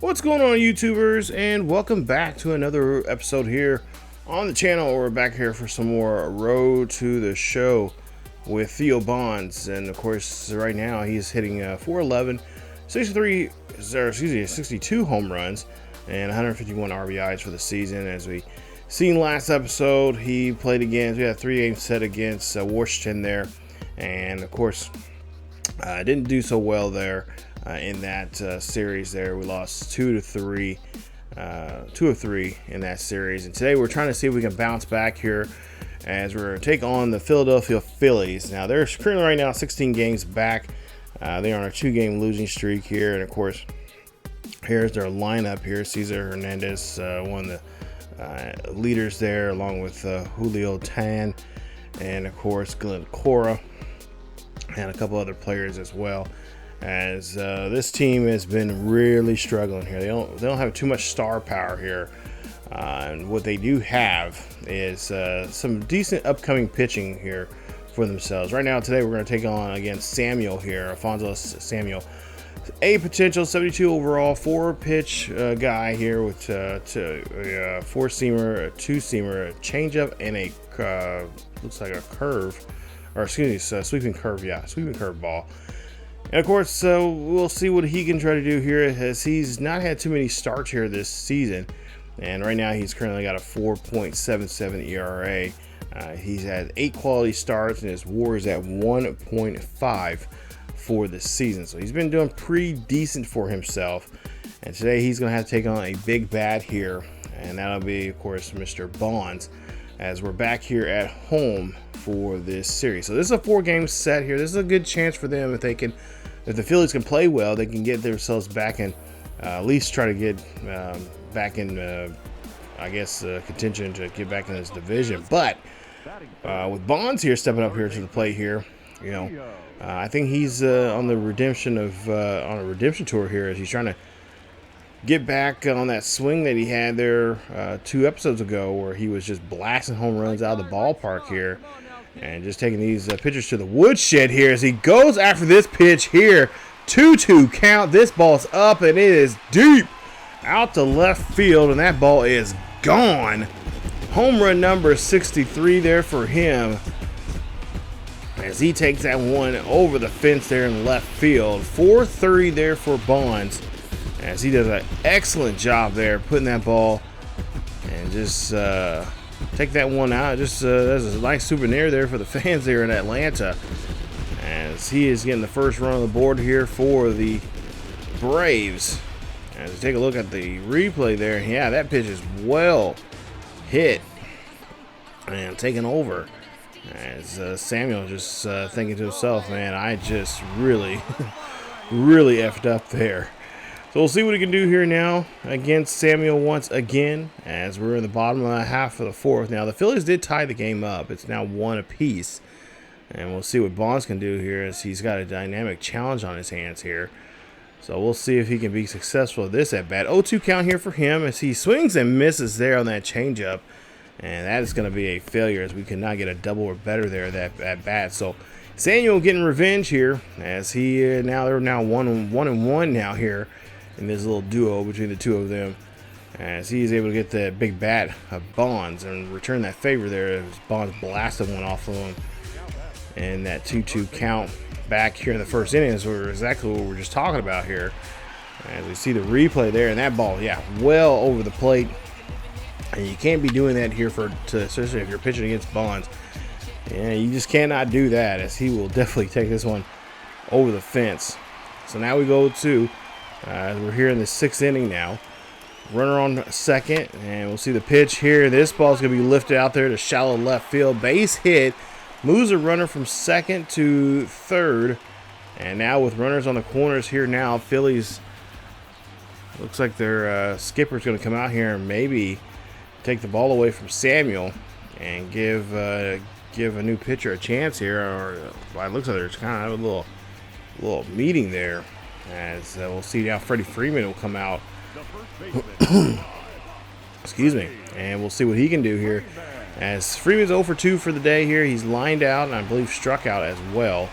What's going on, YouTubers, and welcome back to another episode here on the channel. We're back here for some more Road to the Show with Theo Bonds, and of course right now he's hitting 411, 62 home runs and 151 RBIs for the season. As we seen last episode, he played against, we had a 3-game set against Washington there, and of course didn't do so well there in that series there. We lost 2 of 3 in that series, and today we're trying to see if we can bounce back here as we're going to take on the Philadelphia Phillies. Now they're currently right now 16 games back. They're on a 2-game losing streak here, and of course here's their lineup here. Cesar Hernandez, one of the leaders there, along with Julio Tan, and of course Glenn Cora, and a couple other players as well. As this team has been really struggling here. They don't have too much star power here, and what they do have is some decent upcoming pitching here for themselves. Right now, today we're going to take on against Samuel here, Alfonso Samuel, a potential 72 overall, 4-pitch guy here with a 4-seamer, a 2-seamer, a changeup, and a looks like a curve, or excuse me, sweeping curve, sweeping curve ball. And of course, we'll see what he can try to do here, as he's not had too many starts here this season. And right now, he's currently got a 4.77 ERA. He's had 8 quality starts, and his WAR is at 1.5 for the season. So he's been doing pretty decent for himself. And today, he's going to have to take on a big bat here, and that'll be, of course, Mr. Bonds, as we're back here at home for this series. So this is a 4-game set here. This is a good chance for them if the Phillies can play well, they can get themselves back in, at least try to get back in, contention to get back in this division. But with Bonds here stepping up here to the plate here, I think he's on a redemption tour here, as he's trying to get back on that swing that he had there 2 episodes ago, where he was just blasting home runs out of the ballpark here, and just taking these pitchers to the woodshed here as he goes after this pitch here. 2-2 count. This ball's up, and it is deep out to left field, and that ball is gone. Home run number 63 there for him, as he takes that one over the fence there in left field. 430 there for Bonds, as he does an excellent job there putting that ball, and just take that one out. Just that's a nice souvenir there for the fans there in Atlanta, as he is getting the first run on the board here for the Braves. As we take a look at the replay there, yeah, that pitch is well hit and taken over, as Samuel just thinking to himself, man, I just really really effed up there. So we'll see what he can do here now against Samuel once again, as we're in the bottom of the half of the 4th. Now, the Phillies did tie the game up. It's now 1 apiece. And we'll see what Bonds can do here, as he's got a dynamic challenge on his hands here. So we'll see if he can be successful at this at-bat. 0-2 count here for him, as he swings and misses there on that changeup. And that is going to be a failure, as we could not get a double or better there at bat. So Samuel getting revenge here, as they're now 1-1 now here in this little duo between the two of them, as he is able to get the big bat of Bonds and return that favor there, as Bonds blasted one off of him. And that 2-2 count back here in the first inning is exactly what we're just talking about here, as we see the replay there, and that ball, well over the plate. And you can't be doing that here especially if you're pitching against Bonds. Yeah, you just cannot do that, as he will definitely take this one over the fence. So now we go to we're here in the 6th inning now. Runner on second, and we'll see the pitch here. This ball's going to be lifted out there to shallow left field. Base hit. Moves a runner from second to third. And now with runners on the corners here now, Phillies, looks like their skipper's going to come out here and maybe take the ball away from Samuel and give a new pitcher a chance here. Or it looks like there's kind of a little meeting there. As we'll see now, Freddie Freeman will come out. Excuse me. And we'll see what he can do here, as Freeman's 0 for 2 for the day here. He's lined out, and I believe struck out as well.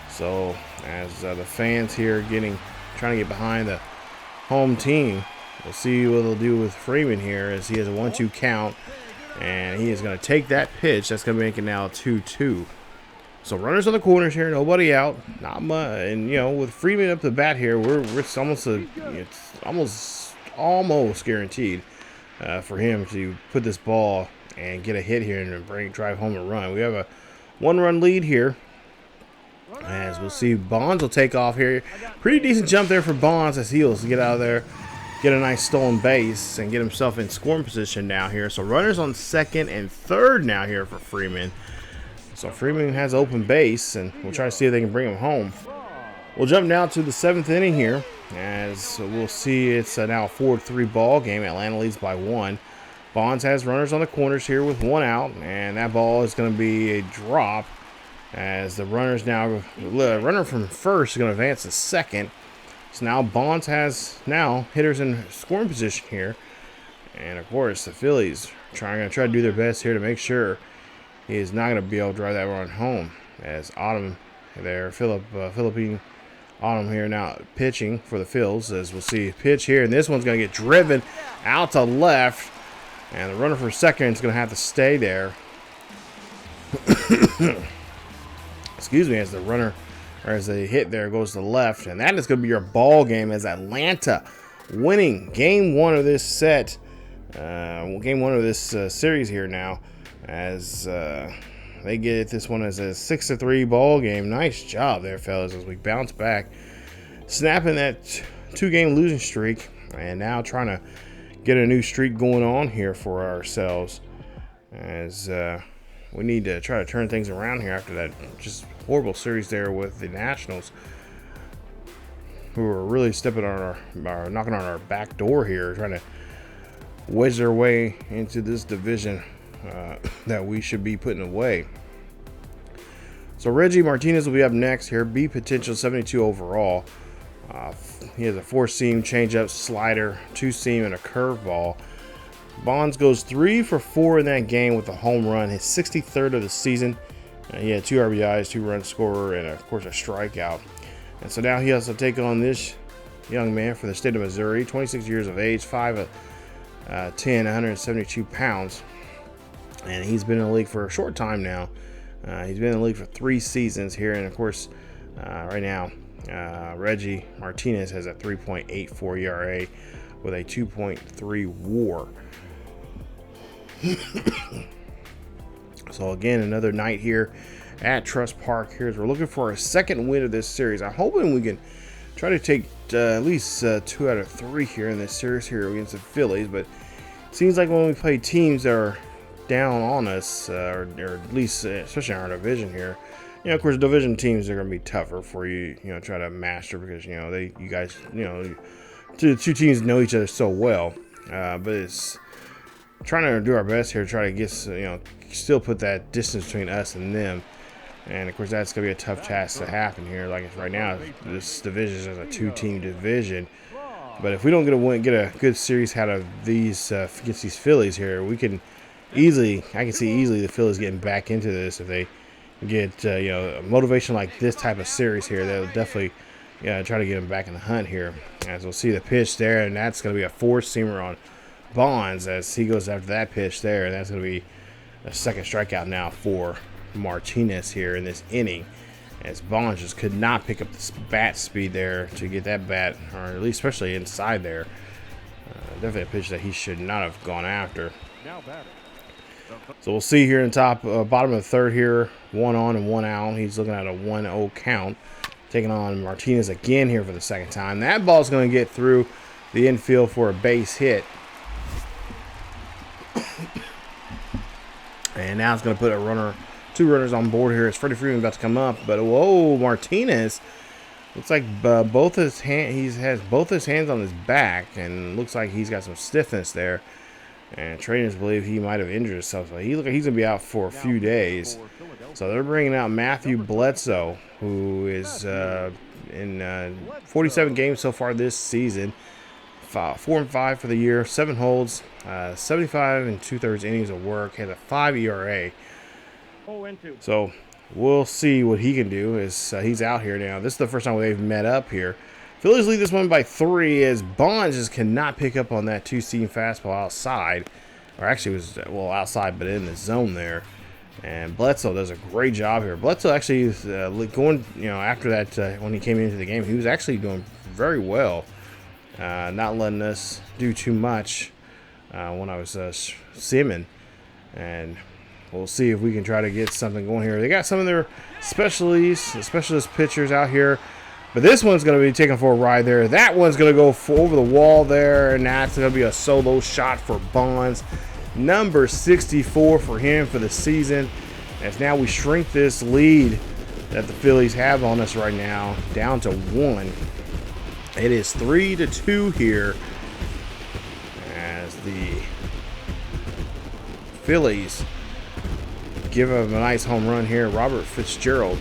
So as the fans here trying to get behind the home team. We'll see what they'll do with Freeman here as he has a 1-2 count. And he is going to take that pitch. That's going to make it now 2-2. So runners on the corners here, nobody out, not much. And you know, with Freeman up the bat here, it's almost guaranteed for him to put this ball and get a hit here and drive home a run. We have a 1-run lead here. As we'll see, Bonds will take off here. Pretty decent jump there for Bonds as he'll get out of there, get a nice stolen base, and get himself in scoring position now here. So runners on second and third now here for Freeman. So Freeman has open base, and we'll try to see if they can bring him home. We'll jump now to the 7th inning here, as we'll see it's now a 4-3 ball game. Atlanta leads by 1. Bonds has runners on the corners here with 1 out, and that ball is going to be a drop. As the runner from first is going to advance to second. So now Bonds has hitters in scoring position here. And of course, the Phillies going to try to do their best here to make sure he is not going to be able to drive that run home. As Autumn there, Philippine Autumn here now pitching for the Phils. As we'll see a pitch here. And this one's going to get driven out to left. And the runner for second is going to have to stay there. Excuse me, as the hit there goes to left. And that is going to be your ball game as Atlanta winning game 1 of this set. Game 1 of this series here now. As they get this one as a 6-3 ball game. Nice job there, fellas, as we bounce back. Snapping that 2-game losing streak. And now trying to get a new streak going on here for ourselves. As we need to try to turn things around here after that just horrible series there with the Nationals, who were really stepping on knocking on our back door here, trying to wedge their way into this division that we should be putting away. So Reggie Martinez will be up next here. B potential 72 overall. He has a 4-seam changeup, slider, 2-seam, and a curveball. Bonds goes 3 for 4 in that game with a home run, his 63rd of the season. He had 2 RBIs, 2-run scorer, and of course a strikeout. And so now he has to take on this young man from the state of Missouri, 26 years of age, 5'10", 172 pounds. And he's been in the league for a short time now. He's been in the league for 3 seasons here. And of course, right now, Reggie Martinez has a 3.84 ERA with a 2.3 WAR. So again, another night here at Trust Park. Here's we're looking for a second win of this series. I'm hoping we can try to take at least 2 out of 3 here in this series here against the Phillies. But it seems like when we play teams that are down on us, or at least especially in our division here, you know, of course, division teams are going to be tougher for you, try to master because you guys, two teams know each other so well. But it's trying to do our best here, try to get, still put that distance between us and them. And of course, that's going to be a tough task to happen here. Like right now, this division is a 2-team division. But if we don't get a good series out of these against these Phillies here, we can easily, I can see easily the Phillies getting back into this if they get a motivation like this type of series here. They'll definitely try to get them back in the hunt here. As we'll see the pitch there, and that's going to be a 4-seamer on Bonds as he goes after that pitch there, and that's going to be a second strikeout now for Martinez here in this inning, as Bonds just could not pick up the bat speed there to get that bat, or at least especially inside there. Definitely a pitch that he should not have gone after. So we'll see here in bottom of the third here, 1 on and 1 out. He's looking at a 1-0 count, taking on Martinez again here for the second time. That ball's going to get through the infield for a base hit. And now it's going to put a 2 runners on board here. It's Freddie Freeman about to come up, but whoa, Martinez looks like he has both his hands on his back, and looks like he's got some stiffness there. And trainers believe he might have injured himself, so he looks like he's going to be out for a few days. So they're bringing out Matthew Bledsoe, who is in 47 games so far this season. 4-5 for the year, 7 holds, 75 2/3 innings of work, has a 5 ERA. So we'll see what he can do as he's out here now. This is the first time they've met up here Phillies lead this one by 3 as Bonds just cannot pick up on that two-seam fastball outside. Or actually it was, well, outside, but in the zone there. And Bledsoe does a great job here. Bledsoe actually is going, after that, when he came into the game, he was actually doing very well. Not letting us do too much when I was simming. And we'll see if we can try to get something going here. They got some of their specialist pitchers out here. But this one's going to be taken for a ride there. That one's going to go over the wall there. And that's going to be a solo shot for Bonds. Number 64 for him for the season. As now we shrink this lead that the Phillies have on us right now down to 1. It is 3-2 here as the Phillies give up a nice home run here. Robert Fitzgerald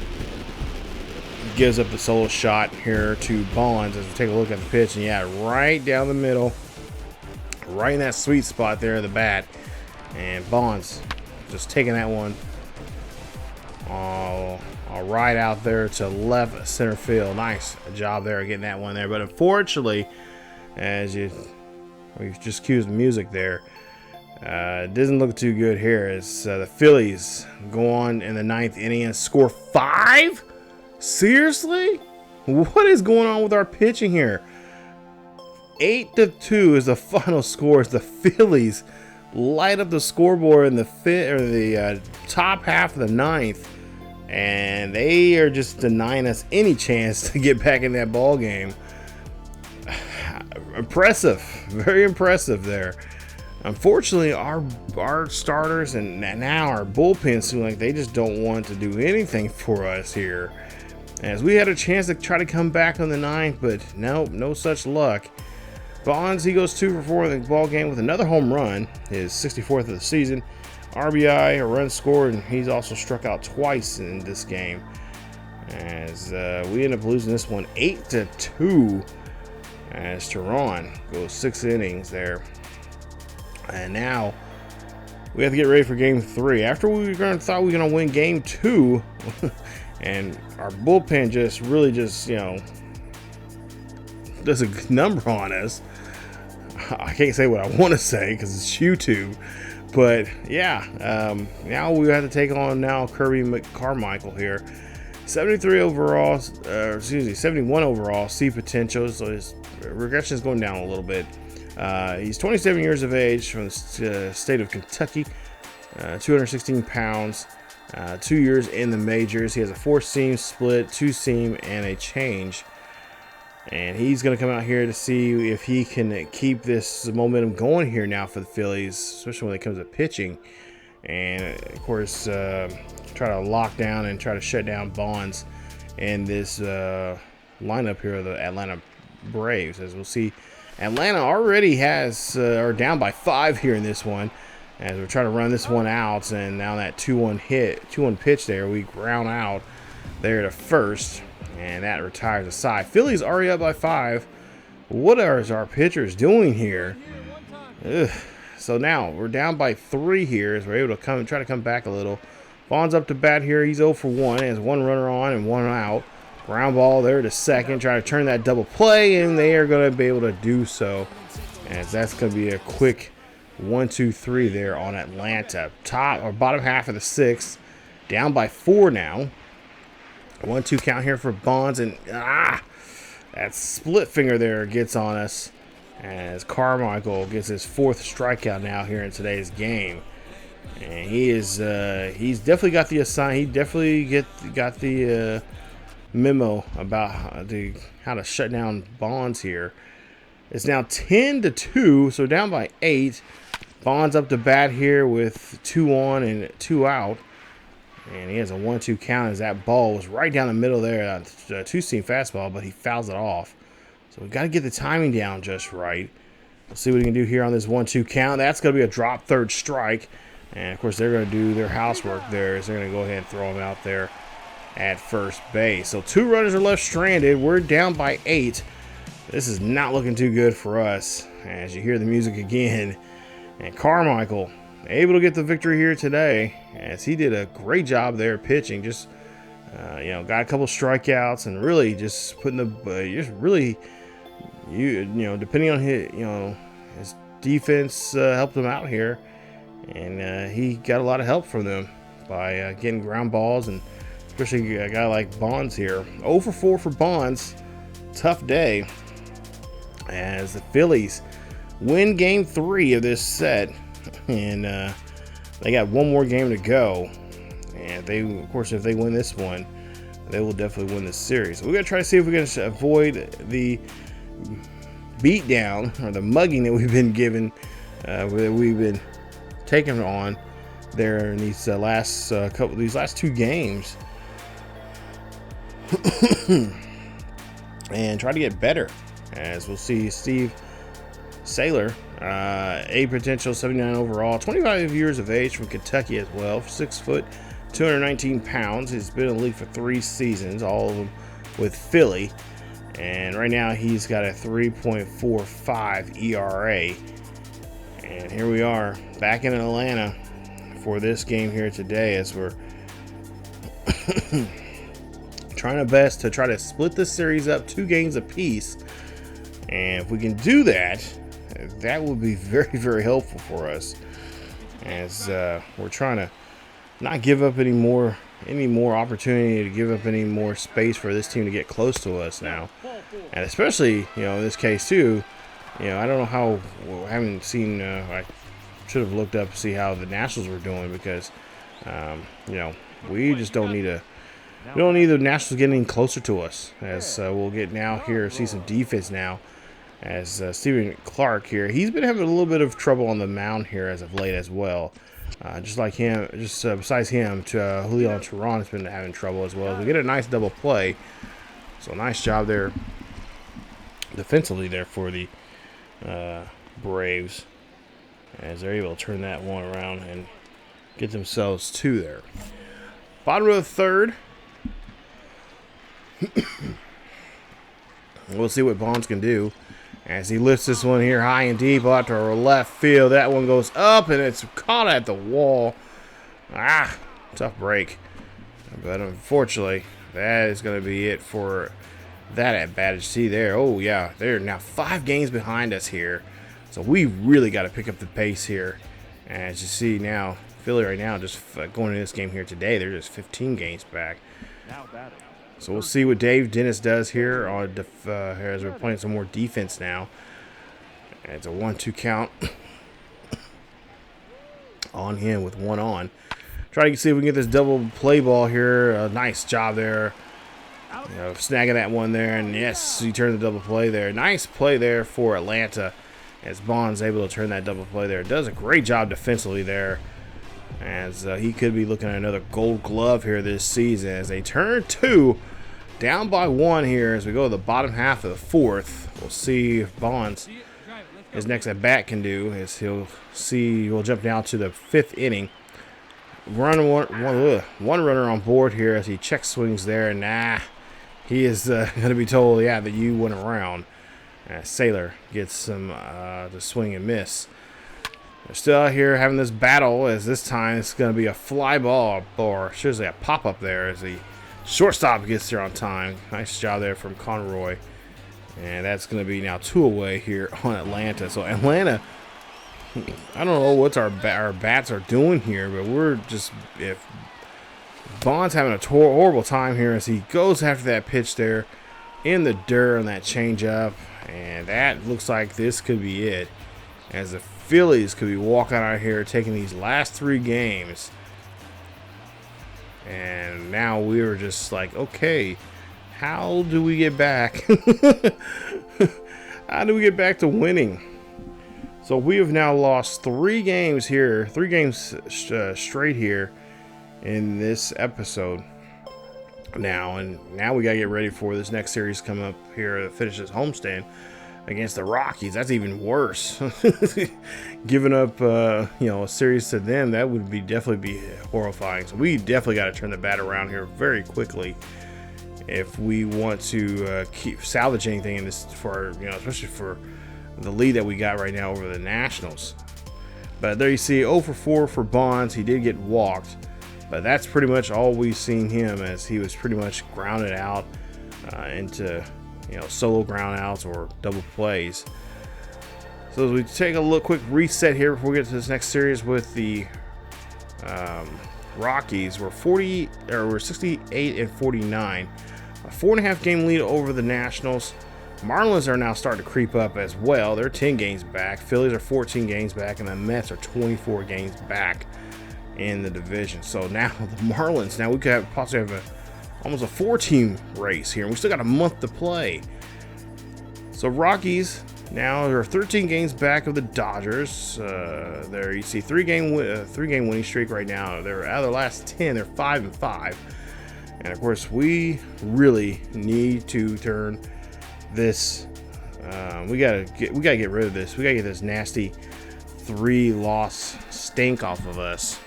gives up the solo shot here to Bonds as we take a look at the pitch. And yeah, right down the middle, right in that sweet spot there of the bat. And Bonds just taking that one all right out there to left center field. Nice job there getting that one there. But unfortunately, we've just cued the music there. It doesn't look too good here as the Phillies go on in the 9th inning and score 5? Seriously? What is going on with our pitching here? 8-2 is the final score as the Phillies light up the scoreboard in the top half of the 9th, and they are just denying us any chance to get back in that ball game. Impressive, very impressive there. Unfortunately, our starters and now our bullpen seem like they just don't want to do anything for us here. As we had a chance to try to come back on the 9th, but no such luck. Bonds, he goes 2 for 4 in the ball game with another home run, his 64th of the season. RBI, a run scored, and he's also struck out twice in this game. As we end up losing this one 8-2, as Tehran goes 6 innings there. And now we have to get ready for game 3. After we thought we were going to win game 2, and our bullpen really does a number on us. I can't say what I want to say because it's YouTube, but yeah, now we have to take on Kirby Carmichael here. 71 overall, C potential, so his regression is going down a little bit. He's 27 years of age from the state of Kentucky, 216 pounds, 2 years in the majors. He has a 4-seam split, 2-seam, and a change. And he's going to come out here to see if he can keep this momentum going here now for the Phillies, especially when it comes to pitching. And, of course, try to lock down and try to shut down Bonds in this lineup here of the Atlanta Braves. As we'll see, Atlanta already are down by 5 here in this one. As we're trying to run this one out, and now that 2-1 pitch there, we ground out there to first. And that retires a side. Phillies already up by 5. What are our pitchers doing here? Ugh. So now we're down by 3 here as we're able to try to come back a little. Bonds up to bat here. He's 0 for 1. Has 1 runner on and 1 out. Ground ball there to second. Try to turn that double play, and they are going to be able to do so. As that's going to be a quick 1-2-3 there on Atlanta. Top or bottom half of the 6th. Down by 4 now. 1-2 count here for Bonds, and that split finger there gets on us as Carmichael gets his 4th strikeout now here in today's game. And he's definitely got the he definitely got the memo about how to shut down Bonds here. It's now 10-2, so down by 8. Bonds up to bat here with 2 on and 2 out. And he has a 1-2 count as that ball was right down the middle there. A 2-seam fastball, but he fouls it off. So we've got to get the timing down just right. We'll see what he can do here on this 1-2 count. That's going to be a drop third strike. And, of course, they're going to do their housework there. So they're going to go ahead and throw him out there at first base. So 2 runners are left stranded. We're down by 8. This is not looking too good for us as you hear the music again. And Carmichael able to get the victory here today as he did a great job there pitching. Just You know, got a couple strikeouts and really just putting the just really you know, depending on his defense helped him out here, and he got a lot of help from them by getting ground balls, and especially a guy like Bonds here. 0 for 4 for Bonds. Tough day as the Phillies win game 3 of this set, and they got one more game to go. And they, of course, if they win this one, they will definitely win this series. So we're gonna try to see if we can avoid the beatdown or the mugging that we've been given, that we've been taking on there in these last 2 games, and try to get better. As we'll see, Steve Saylor, a potential 79 overall, 25 years of age, from Kentucky as well, 6 foot, 219 pounds. He's been in the league for 3 seasons, all of them with Philly. And right now he's got a 3.45 ERA. And here we are back in Atlanta for this game here today, as we're trying our best to try to split this series up 2 games apiece. And if we can do that, that would be very, very helpful for us, as we're trying to not give up any more opportunity to give up any more space for this team to get close to us now. And especially, you know, in this case too, you know, I don't know how, I haven't seen, I should have looked up to see how the Nationals were doing, because you know, we just don't need the Nationals getting closer to us, as we'll get now here, see some defense now, as Stephen Clark here, he's been having a little bit of trouble on the mound here as of late as well. Just like him, besides him, Julio Teheran has been having trouble as well. We get a nice double play, so nice job there defensively there for the Braves, as they're able to turn that one around and get themselves 2 there. Bottom of the 3rd. We'll see what Bonds can do as he lifts this one here high and deep out to our left field. That one goes up, and it's caught at the wall. Tough break. But unfortunately, that is going to be it for that at bat. See there. Oh, yeah. They're now 5 games behind us here. So we really got to pick up the pace here. And as you see now, Philly right now, just going into this game here today, they're just 15 games back. So we'll see what Dave Dennis does here on as we're playing some more defense now. It's a 1-2 count on him with 1 on. Try to see if we can get this double play ball here. Nice job there. You know, snagging that one there. And yes, he turned the double play there. Nice play there for Atlanta, as Bond's able to turn that double play there. Does a great job defensively there, as he could be looking at another Gold Glove here this season, as they turn 2 down by 1 here as we go to the bottom half of the 4th. We'll see if Bonds, his next at bat, can do, as he'll jump down to the 5th inning. One runner on board here as he check swings there, and he is going to be told, yeah, that you went around. Saylor gets some to swing and miss. They're still out here having this battle, as this time it's going to be a fly ball, or should I say a pop-up there, as the shortstop gets there on time. Nice job there from Conroy. And that's going to be now 2 away here on Atlanta. So Atlanta, I don't know what our bats are doing here, but we're just, if Bond's having a horrible time here as he goes after that pitch there in the dirt on that changeup. And that looks like this could be it, as the Phillies could be walking out here taking these last 3 games. And now we were just like, okay, how do we get back? How do we get back to winning? So we have now lost 3 games here, 3 games straight here in this episode now. And now we got to get ready for this next series coming up here to finish this homestand against the Rockies. That's even worse. Giving up, a series to them, that would definitely be horrifying. So we definitely got to turn the bat around here very quickly if we want to salvage anything in this, for especially for the lead that we got right now over the Nationals. But there you see, 0 for 4 for Bonds. He did get walked. But that's pretty much all we've seen him, as he was pretty much grounded out into, you know, solo ground outs or double plays. So as we take a quick reset here before we get to this next series with the Rockies, we're 68-49, a 4.5 game lead over the Nationals. Marlins are now starting to creep up as well. They're 10 games back. Phillies are 14 games back, and the Mets are 24 games back in the division. So now the Marlins, now we could possibly have almost a 4-team race here, and we still got a month to play. So Rockies now are 13 games back of the Dodgers. There you see three-game winning streak right now. They're out of their last 10. They're 5-5, and of course we really need to turn this. We gotta get rid of this. We gotta get this nasty 3-loss stink off of us,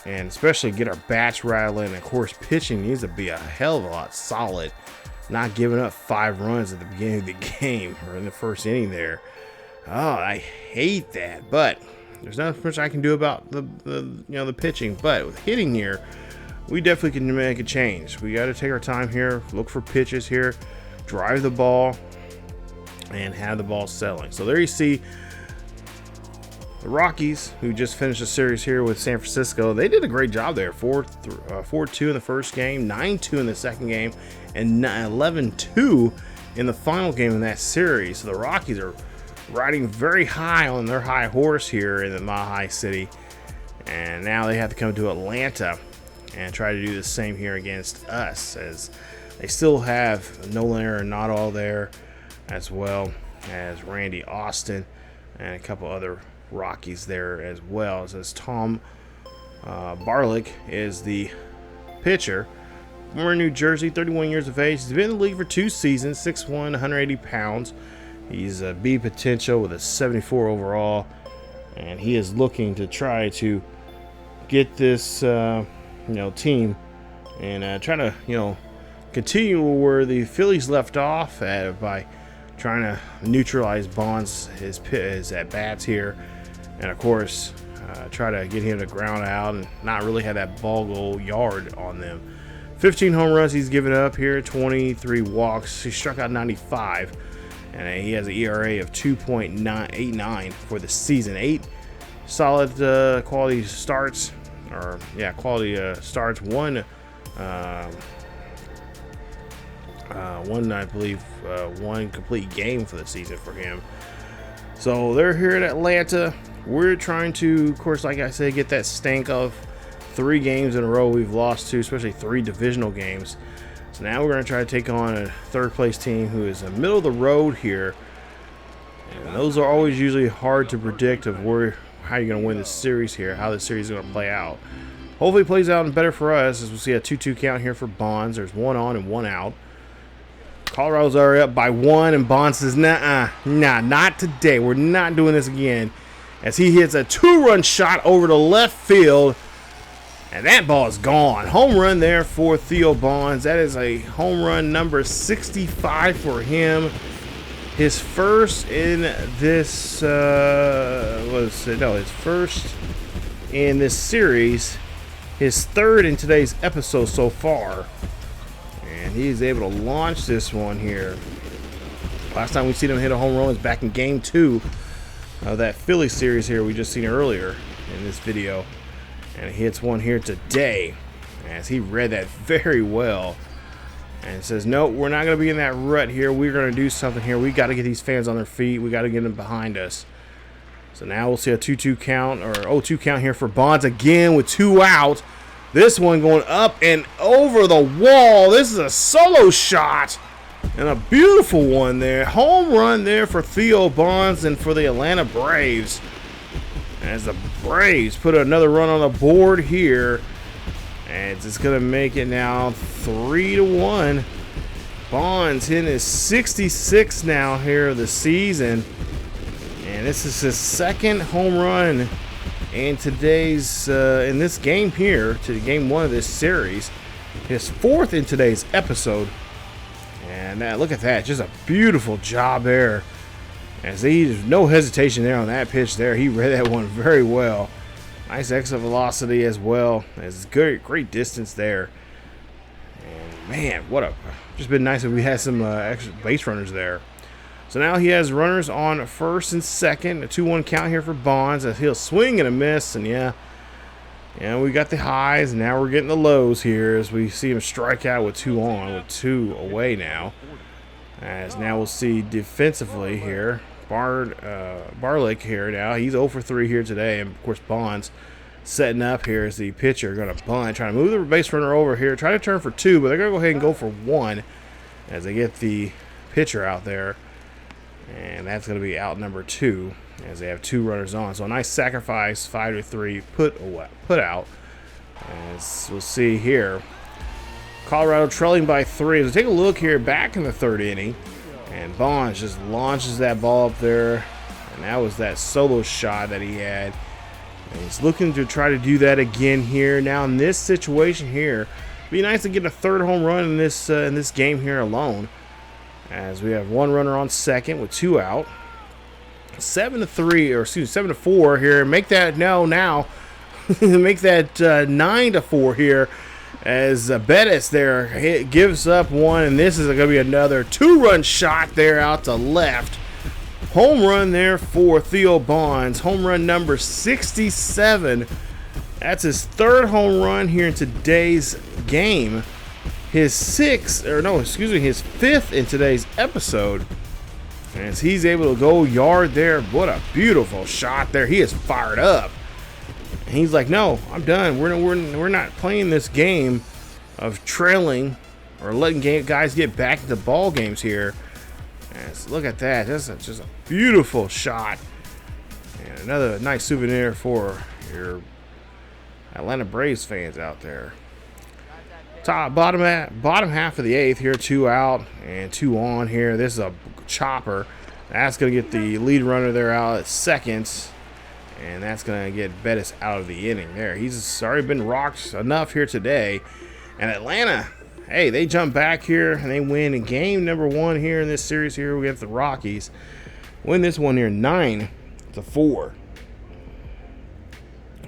and especially get our bats rattling. Of course, pitching needs to be a hell of a lot solid. Not giving up 5 runs at the beginning of the game or in the first inning there. Oh, I hate that. But there's not much I can do about the pitching. But with hitting here, we definitely can make a change. We got to take our time here, look for pitches here, drive the ball, and have the ball settling. So there you see the Rockies, who just finished a series here with San Francisco. They did a great job there. 4-2 in the first game, 9-2 in the second game, and 11-2 in the final game in that series. So the Rockies are riding very high on their high horse here in the Mile High City. And now they have to come to Atlanta and try to do the same here against us, as they still have Nolan Arenado there, as well as Randy Austin and a couple other Rockies there as well. As Tom Barlick is the pitcher. Former New Jersey, 31 years of age. He's been in the league for 2 seasons, 6'1", 180 pounds. He's a B potential with a 74 overall, and he is looking to try to get this team and try to continue where the Phillies left off at by trying to neutralize Bonds his at bats here, and of course try to get him to ground out and not really have that ball go yard on them. 15 home runs he's given up here, 23 walks. He struck out 95, and he has an ERA of 2.89 for the season. 8 solid quality starts, starts. One complete game for the season for him. So they're here in Atlanta. We're trying to, of course, like I said, get that stank of 3 games in a row we've lost to, especially 3 divisional games. So now we're going to try to take on a 3rd place team who is in the middle of the road here. And those are always usually hard to predict of how you're going to win this series here, how the series is going to play out. Hopefully it plays out and better for us, as we see a 2-2 count here for Bonds. There's 1 on and 1 out. Colorado's already up by 1, and Bonds says, nah, not today. We're not doing this again, as he hits a 2-run shot over to left field, and that ball is gone. Home run there for Theo Bonds. That is a home run number 65 for him. His first in this his first in this series. His 3rd in today's episode so far. And he's able to launch this one here. Last time we seen him hit a home run was back in game 2 of that Phillies series here we just seen earlier in this video. And he hits one here today, as he read that very well. And says, no, we're not going to be in that rut here. We're going to do something here. We got to get these fans on their feet. We got to get them behind us. So now we'll see a 2-2 count, or 0-2 count here for Bonds again with 2 out. This one going up and over the wall. This is a solo shot, and a beautiful one there. Home run there for Theo Bonds and for the Atlanta Braves, as the Braves put another run on the board here. And it's going to make it now 3-1. Bonds hitting his 66 now here of the season. And this is his 2nd home run in today's in this game here, to game 1 of this series. His 4th in today's episode. And look at that, just a beautiful job there. As there's no hesitation there on that pitch there. He read that one very well. Nice exit velocity as well. It's great distance there. And man, just been nice if we had some extra base runners there. So now he has runners on first and second. A 2-1 count here for Bonds as he'll swing and a miss. And yeah, we got the highs. And now we're getting the lows here as we see him strike out with 2 on, with 2 away now. As now we'll see defensively here, Barlick here now. He's 0 for 3 here today. And of course Bonds setting up here as the pitcher going to bunt, trying to move the base runner over here, try to turn for 2, but they're going to go ahead and go for 1 as they get the pitcher out there. And that's going to be out number 2 as they have 2 runners on. So a nice sacrifice, 5-3 put out. As we'll see here, Colorado trailing by 3. So take a look here back in the 3rd inning, and Bonds just launches that ball up there, and that was that solo shot that he had. And he's looking to try to do that again here. Now in this situation here, it'd be nice to get a 3rd home run in this game here alone. As we have 1 runner on second with 2 out. 7-4 here. Make that now. Make that 9-4 here. As Bettis there gives up 1, and this is going to be another 2-run shot there out to left. Home run there for Theo Bonds. Home run number 67. That's his 3rd home run here in today's game. His 5th in today's episode. As he's able to go yard there. What a beautiful shot there. He is fired up. And he's like, no, I'm done. We're not playing this game of trailing or letting guys get back into ball games here. As, look at that. That's just a beautiful shot. And another nice souvenir for your Atlanta Braves fans out there. Bottom half of the 8th here, 2 out and 2 on here. This is a chopper. That's going to get the lead runner there out at second. And that's going to get Bettis out of the inning there. He's already been rocked enough here today. And Atlanta, hey, they jump back here and they win in game number 1 here in this series here. We have the Rockies. Win this one here 9-4.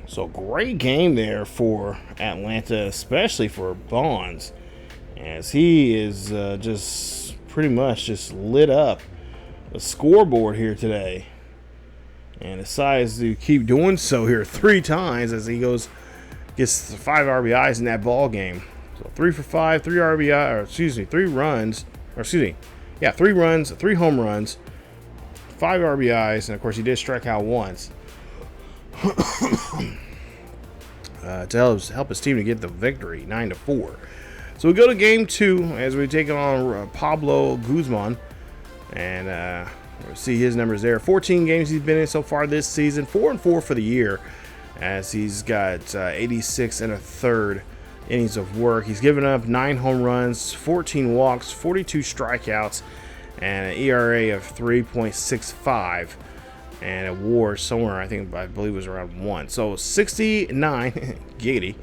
So great game there for Atlanta, especially for Bonds, as he is just pretty much just lit up the scoreboard here today, and decides to keep doing so here 3 times as he gets 5 RBIs in that ball game. So 3 for 5, 3 runs, 3 runs, 3 home runs, 5 RBIs, and of course he did strike out once. To help his team to get the victory, 9-4. So we go to game 2 as we take on Pablo Guzman, and we'll see his numbers there. 14 games he's been in so far this season, 4-4 for the year, as he's got 86 1/3 innings of work. He's given up 9 home runs, 14 walks, 42 strikeouts, and an ERA of 3.65. And a WAR somewhere, I believe it was around 1. So 69 giggity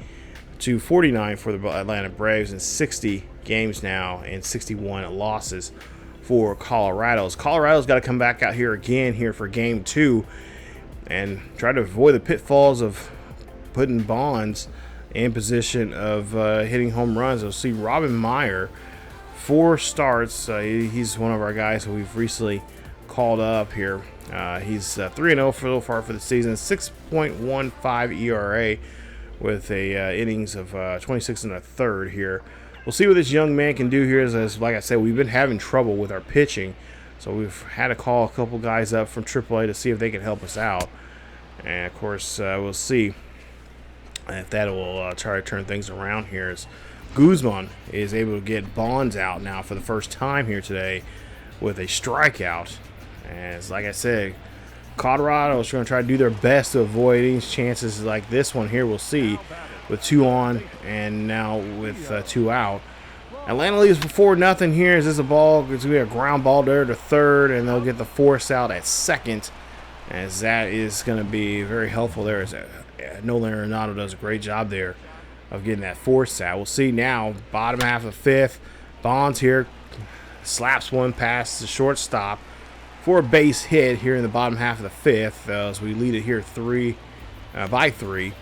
to 49 for the Atlanta Braves, and 60 games now and 61 losses for Colorado's got to come back out here again here for game 2 and try to avoid the pitfalls of putting Bonds in position of hitting home runs. We'll see Robin Meyer, 4 starts. He's one of our guys who we've recently called up here. He's 3-0 so far for the season, 6.15 ERA with a innings of 26 1/3 here. We'll see what this young man can do here. As like I said, we've been having trouble with our pitching, so we've had to call a couple guys up from AAA to see if they can help us out. And of course, we'll see if that will try to turn things around here. As Guzman is able to get Bonds out now for the first time here today with a strikeout. As like I said, Colorado is going to try to do their best to avoid any chances like this one here. We'll see with 2 on and now with 2 out. Atlanta leaves before nothing here. Is this a ball? It's going to be a ground ball there to third, and they'll get the force out at second, as that is going to be very helpful there. As Nolan Arenado does a great job there of getting that force out. We'll see now, bottom half of 5th. Bonds here slaps one past the shortstop for a base hit here in the bottom half of the 5th, as we lead it here 3-2. by 3.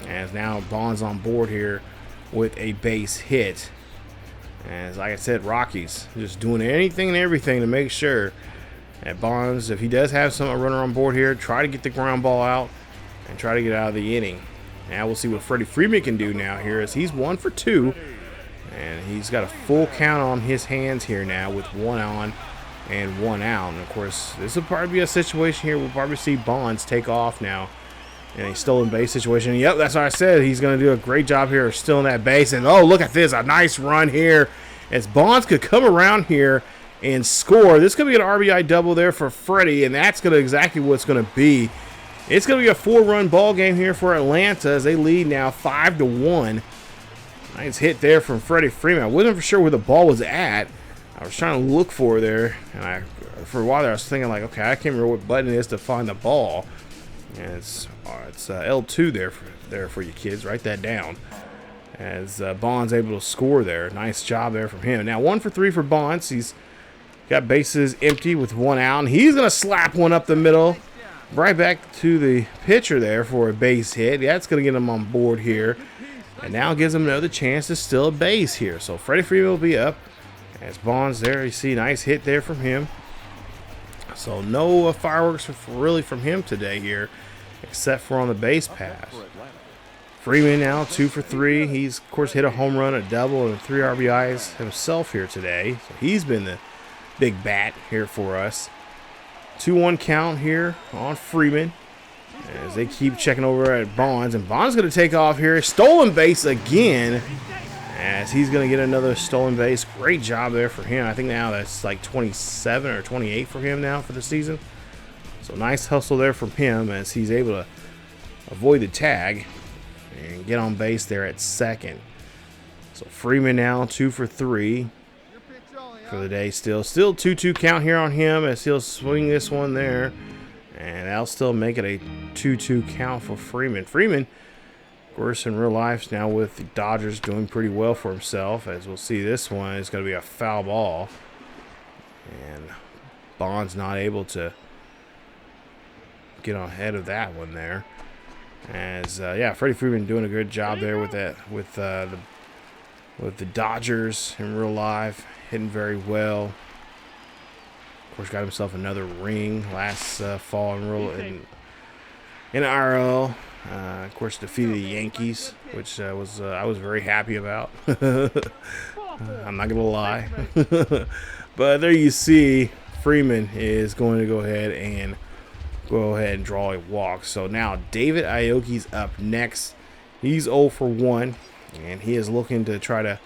As now Bonds on board here with a base hit. As like I said, Rockies just doing anything and everything to make sure that Bonds, if he does have a runner on board here, try to get the ground ball out and try to get out of the inning. Now we'll see what Freddie Freeman can do now here, as he's 1 for 2. And he's got a full count on his hands here now with 1 on and 1 out. And of course, this will probably be a situation here we'll probably see Bonds take off now in a stolen base situation. Yep, that's what I said. He's going to do a great job here of stealing that base. And oh, look at this, a nice run here as Bonds could come around here and score. This could be an RBI double there for Freddie, and that's going to exactly what it's going to be. It's going to be a 4-run ball game here for Atlanta as they lead now 5-1. Nice hit there from Freddie Freeman. I wasn't for sure where the ball was at. I was trying to look for there, and for a while there I was thinking like, okay, I can't remember what button it is to find the ball. And it's L2 there for you kids. Write that down. As Bonds able to score there. Nice job there from him. Now 1 for 3 for Bonds. He's got bases empty with 1 out, and he's gonna slap one up the middle, right back to the pitcher there for a base hit. That's gonna get him on board here, and now gives him another chance to steal a base here. So Freddie Freeman will be up. As Bonds there, you see nice hit there from him. So no fireworks really from him today here, except for on the base pass. Freeman now 2 for 3. He's of course hit a home run, a double, and 3 RBIs himself here today. So he's been the big bat here for us. 2-1 count here on Freeman as they keep checking over at Bonds, and Bonds going to take off here. Stolen base again, as he's going to get another stolen base. Great job there for him. I think now that's like 27 or 28 for him now for the season. So nice hustle there from him as he's able to avoid the tag and get on base there at second. So Freeman now 2 for 3 for the day. Still 2-2 count here on him as he'll swing this one there, and that'll still make it a 2-2 count for Freeman. Freeman, of course, in real life now with the Dodgers, doing pretty well for himself. As we'll see, this one is going to be a foul ball, and Bonds not able to get on ahead of that one there. As yeah, Freddie Freeman doing a good job there with that, with the Dodgers in real life, hitting very well. Of course, got himself another ring last fall in IRL. Of course, defeated the Yankees, which I was very happy about. I'm not gonna lie. But there you see, Freeman is going to go ahead and draw a walk. So now David Aoki's up next. He's 0 for 1, and he is looking to try to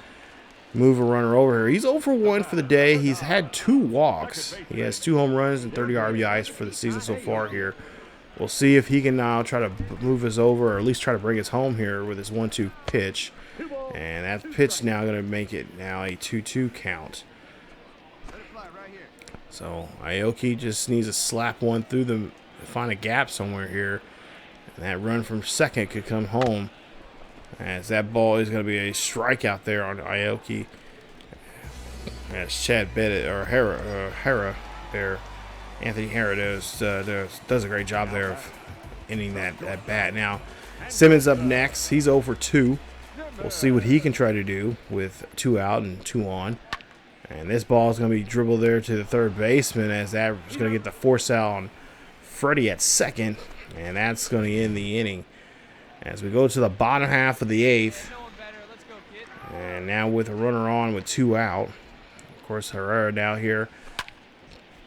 move a runner over here. He's 0 for 1 for the day. He's had 2 walks. He has 2 home runs and 30 RBIs for the season so far here. We'll see if he can now try to move us over, or at least try to bring us home here with his 1-2 pitch. And that pitch now going to make it now a 2-2 count. So Aoki just needs to slap one through the, find a gap somewhere here, and that run from second could come home, as that ball is going to be a strikeout there on Aoki. As Chad Bennett, or Hera there, Anthony Hera does a great job there of ending that bat. Now Simmons up next. He's 0 for 2. We'll see what he can try to do with 2 out and 2 on. And this ball is going to be dribbled there to the third baseman, as that is going to get the force out on Freddie at second, and that's going to end the inning. As we go to the bottom half of the 8th, and now with a runner on with 2 out. Of course, Herrera now here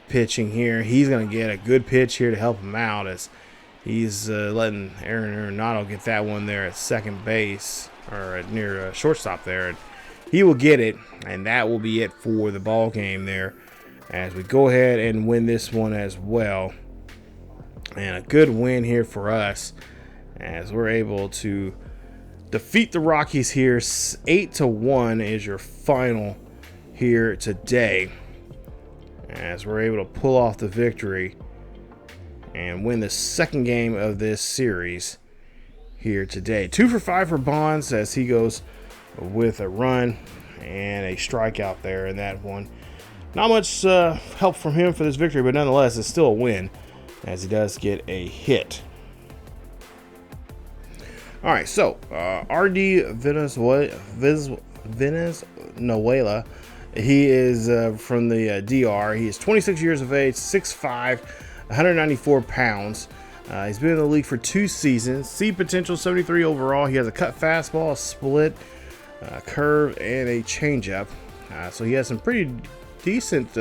pitching here. He's going to get a good pitch here to help him out, as he's letting Aaron Arenado get that one there at second base, or near shortstop there. And he will get it, and that will be it for the ball game there, as we go ahead and win this one as well. And a good win here for us, as we're able to defeat the Rockies here. 8-1 is your final here today, as we're able to pull off the victory and win the second game of this series here today. 2 for 5 for Bonds, as he goes with a run and a strikeout there in that one. Not much help from him for this victory, but nonetheless, it's still a win, as he does get a hit. All right, so RD Venezuela. He is from the DR. He is 26 years of age, 6'5", 194 pounds. He's been in the league for 2 seasons. C potential, 73 overall. He has a cut fastball, a split, curve, and a changeup. So he has some pretty decent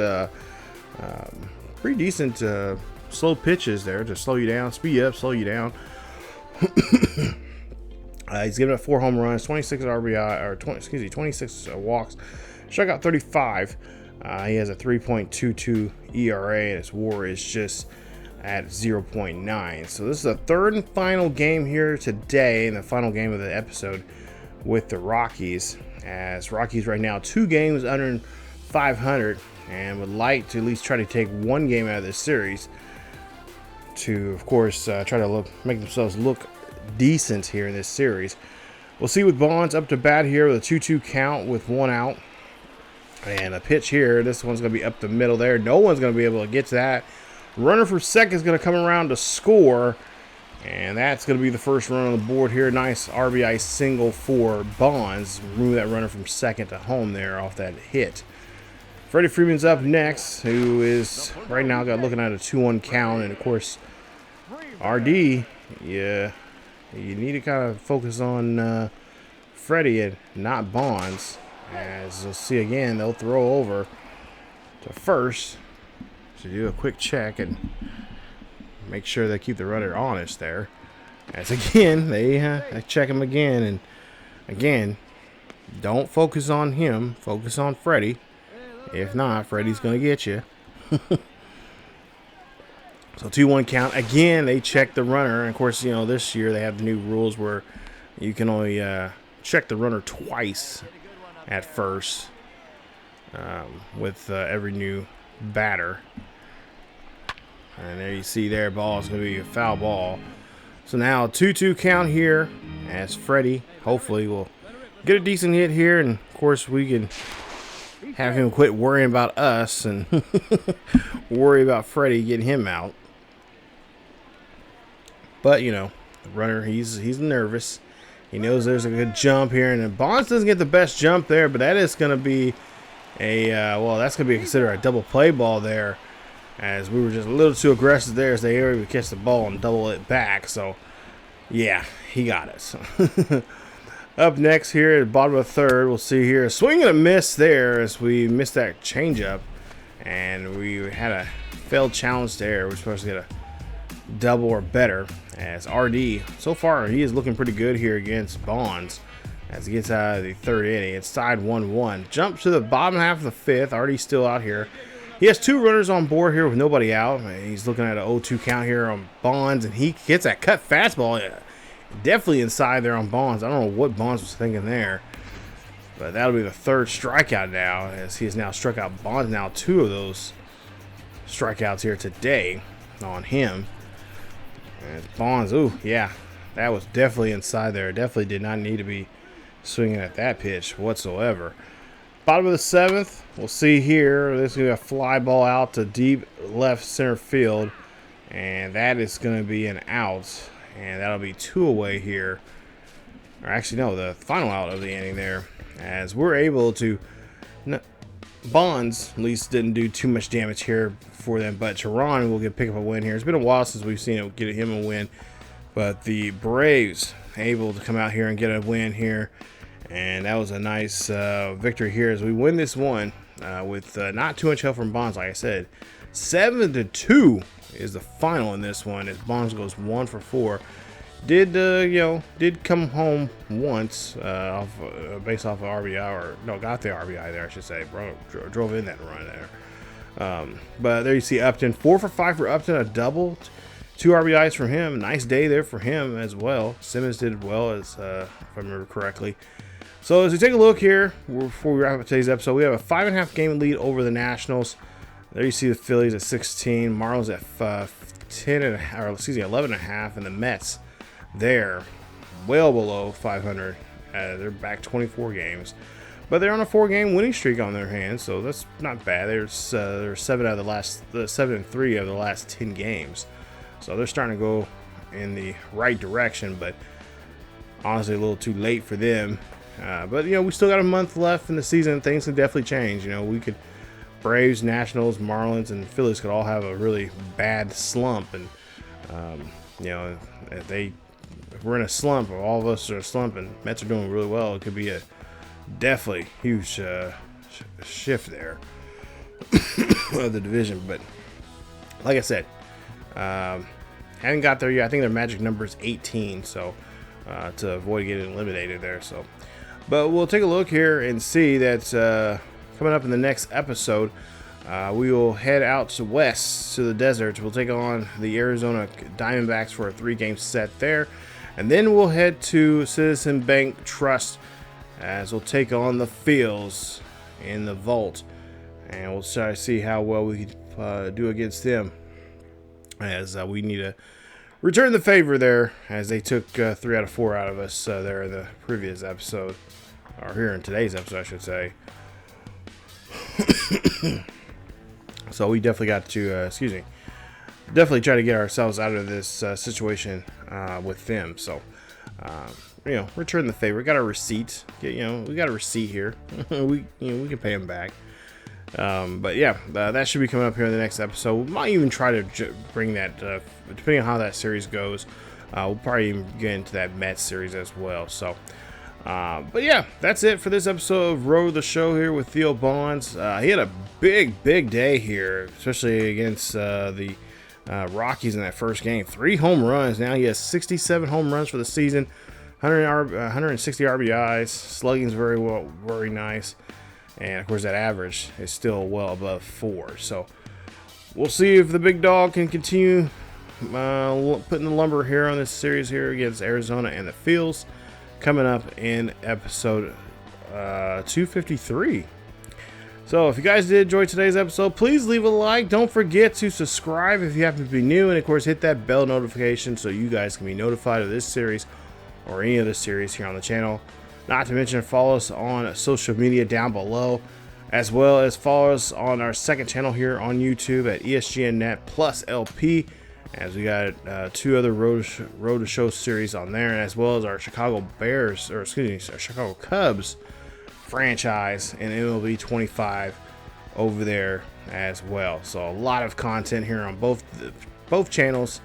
slow pitches there to slow you down, speed you up, slow you down. He's given up 4 home runs, 26 RBI, or 26 walks, struck out 35. He has a 3.22 ERA, and his WAR is just at 0.9. So this is the third and final game here today, and the final game of the episode with the Rockies. As Rockies right now 2 games under 500, and would like to at least try to take 1 game out of this series to, of course, try to make themselves look decent here in this series. We'll see with Bonds up to bat here with a 2-2 count with 1 out. And a pitch here. This one's going to be up the middle there. No one's going to be able to get to that. Runner for second is going to come around to score. And that's going to be the first run on the board here. Nice RBI single for Bonds. Remove that runner from second to home there off that hit. Freddie Freeman's up next, who is right now looking at a 2-1 count. And, of course, RD, yeah, you need to kind of focus on Freddie and not Bonds. As you'll see again, they'll throw over to first to do a quick check and make sure they keep the runner honest there. As again, they check him again. And again, don't focus on him. Focus on Freddie. If not, Freddie's going to get you. So 2-1 count. Again, they check the runner. And of course, you know, this year they have the new rules where you can only check the runner twice at first with every new batter. And there you see there, ball is going to be a foul ball. So now 2-2 count here as Freddie hopefully will get a decent hit here. And of course we can have him quit worrying about us and worry about Freddie getting him out. But, you know, the runner, he's nervous. He knows there's a good jump here. And Bonds doesn't get the best jump there, but that is going to be a, that's going to be considered a double play ball there. As we were just a little too aggressive there as they were able to catch the ball and double it back. So, yeah, he got us. Up next here at the bottom of the third, we'll see here a swing and a miss there as we missed that changeup. And we had a failed challenge there. We're supposed to get a double or better. As RD, so far, he is looking pretty good here against Bonds as he gets out of the third inning. It's tied 1-1. Jump to the bottom half of the fifth. RD's still out here. He has 2 runners on board here with nobody out. He's looking at an 0-2 count here on Bonds, and he gets that cut fastball. Definitely inside there on Bonds. I don't know what Bonds was thinking there. But that'll be the third strikeout now, as he has now struck out Bonds. Now 2 of those strikeouts here today on him. And Bonds, ooh, yeah, that was definitely inside there. Definitely did not need to be swinging at that pitch whatsoever. Bottom of the 7th, we'll see here. This is going to be a fly ball out to deep left center field. And that is going to be an out. And that'll be 2 away here. Or actually, no, the final out of the inning there. As we're able to... Bonds, at least, didn't do too much damage here for them. But Tehran will pick up a win here. It's been a while since we've seen him get a win. But the Braves able to come out here and get a win here. And that was a nice victory here as we win this one with not too much help from Bonds, like I said. 7-2 is the final in this one as Bonds goes 1 for 4. Did come home once based off of RBI, or no, got the RBI there, I should say. Drove in that run there. But there you see Upton, 4 for 5 for Upton, a double, 2 RBIs from him. Nice day there for him as well. Simmons did well, as if I remember correctly. So as we take a look here, before we wrap up today's episode, we have a 5.5 game lead over the Nationals. There you see the Phillies at 16, Marlins at 11.5, and the Mets there well below 500. They're back 24 games, but they're on a 4-game winning streak on their hands, so that's not bad. They're 7 out of the last 7-3 of the last 10 games, so they're starting to go in the right direction. But honestly a little too late for them. But you know, we still got a month left in the season. Things can definitely change. You know, we could Braves, Nationals, Marlins, and Phillies could all have a really bad slump, and you know, if we're in a slump, or all of us are a slump, and Mets are doing really well, it could be a definitely huge shift there of the division. But like I said, haven't got there yet. I think their magic number is 18, so to avoid getting eliminated there. So, but we'll take a look here and see that coming up in the next episode, we will head out to west to the desert. We'll take on the Arizona Diamondbacks for a 3-game set there, and then we'll head to Citizen Bank Trust as we'll take on the Phillies in the vault, and we'll try to see how well we can do against them, as we need to return the favor there, as they took 3 out of 4 out of us there in the previous episode, or here in today's episode, I should say. So we definitely got to, definitely try to get ourselves out of this situation with them. So, you know, return the favor. We got our receipt. We got a receipt here. we can pay them back. But yeah, that should be coming up here in the next episode. We might even try to bring that, depending on how that series goes. We'll probably even get into that Mets series as well. So, but yeah, that's it for this episode of Road the Show here with Theo Bonds. He had a big day here, especially against the Rockies in that first game. 3 home runs. Now he has 67 home runs for the season, 160 RBIs. Slugging's very nice. And of course, that average is still well above 4. So we'll see if the big dog can continue putting the lumber here on this series here against Arizona and the Phillies, coming up in episode 253. So if you guys did enjoy today's episode, please leave a like. Don't forget to subscribe if you happen to be new, and of course hit that bell notification so you guys can be notified of this series or any other series here on the channel. Not to mention, follow us on social media down below, as well as follow us on our second channel here on YouTube at ESGNet plus LP, as we got 2 other Road to Show series on there, and as well as our Chicago Cubs franchise and MLB 25 over there as well. So a lot of content here on both channels.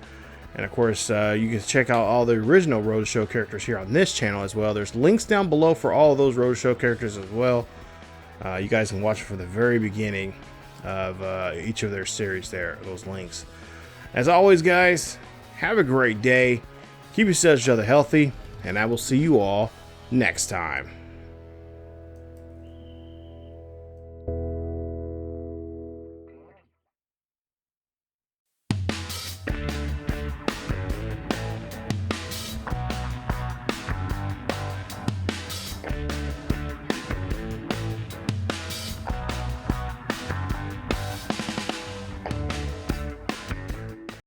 And of course, you can check out all the original Road to Show characters here on this channel as well. There's links down below for all of those Road to Show characters as well. You guys can watch it from the very beginning of each of their series there, those links. As always, guys, have a great day. Keep yourselves each other healthy, and I will see you all next time.